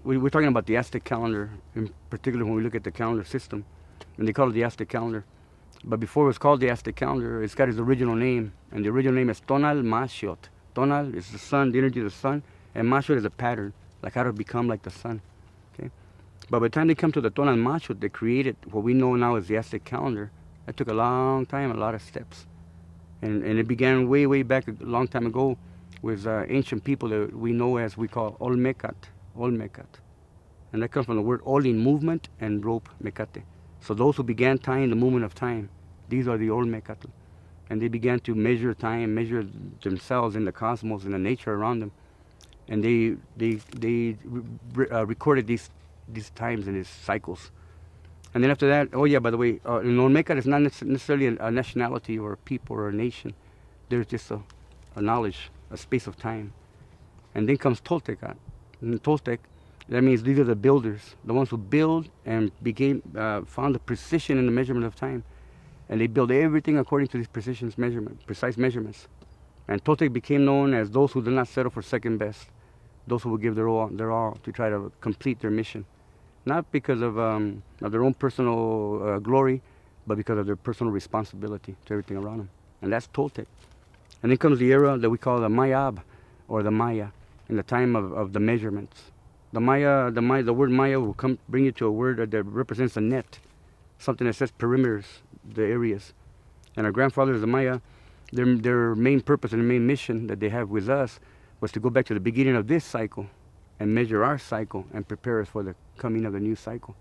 We're talking about the Aztec calendar, in particular when we look at the calendar system, and they call it the Aztec calendar. But before it was called the Aztec calendar, it's got its original name, and the original name is Tonal Mashiot. Tonal is the sun, the energy of the sun, and Mashiot is a pattern, like how to become like the sun. Okay, but by the time they come to the Tonal Mashiot, they created what we know now as the Aztec calendar. That took a long time, a lot of steps, and it began way back a long time ago with ancient people that we know as we call Olmecat. Olmecat. And that comes from the word Ol in movement and rope, Mecate. So those who began tying the movement of time, these are the Olmecatl. And they began to measure time, measure themselves in the cosmos and the nature around them. And they recorded these times and these cycles. And then after that, oh yeah, by the way, an Olmecat is not necessarily a nationality or a people or a nation. There's just a knowledge, a space of time. And then comes Toltecat. And Toltec, that means these are the builders, the ones who build and found the precision in the measurement of time. And they build everything according to these precise measurements. And Toltec became known as those who did not settle for second best, those who would give their all to try to complete their mission. Not because of their own personal glory, but because of their personal responsibility to everything around them. And that's Toltec. And then comes the era that we call the Mayab, or the Maya, in the time of the measurements. The word Maya will bring you to a word that represents a net, something that says perimeters, the areas. And our grandfathers, the Maya, their main purpose and main mission that they have with us was to go back to the beginning of this cycle and measure our cycle and prepare us for the coming of the new cycle,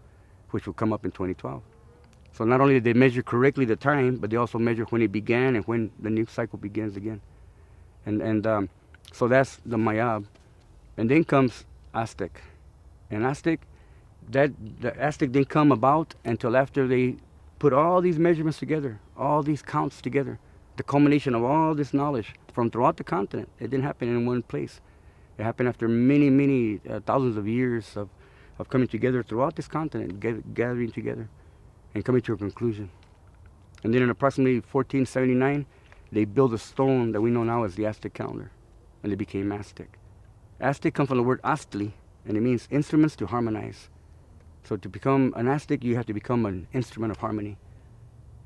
which will come up in 2012. So not only did they measure correctly the time, but they also measure when it began and when the new cycle begins again. So that's the Mayab. And then comes Aztec. And Aztec, the Aztec didn't come about until after they put all these measurements together, all these counts together, the culmination of all this knowledge from throughout the continent. It didn't happen in one place. It happened after many thousands of years of coming together throughout this continent, gathering together and coming to a conclusion. And then in approximately 1479, they built a stone that we know now as the Aztec calendar, and they became Aztec. Aztec comes from the word Aztli, and it means instruments to harmonize. So to become an Aztec, you have to become an instrument of harmony.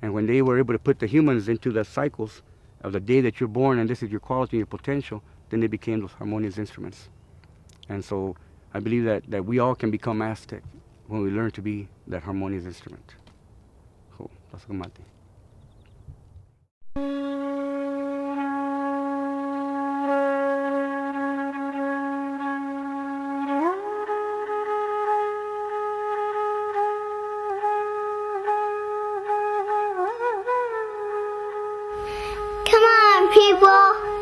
And when they were able to put the humans into the cycles of the day that you're born, and this is your quality and your potential, then they became those harmonious instruments. And so I believe that we all can become Aztec when we learn to be that harmonious instrument. Cool. Come on, people!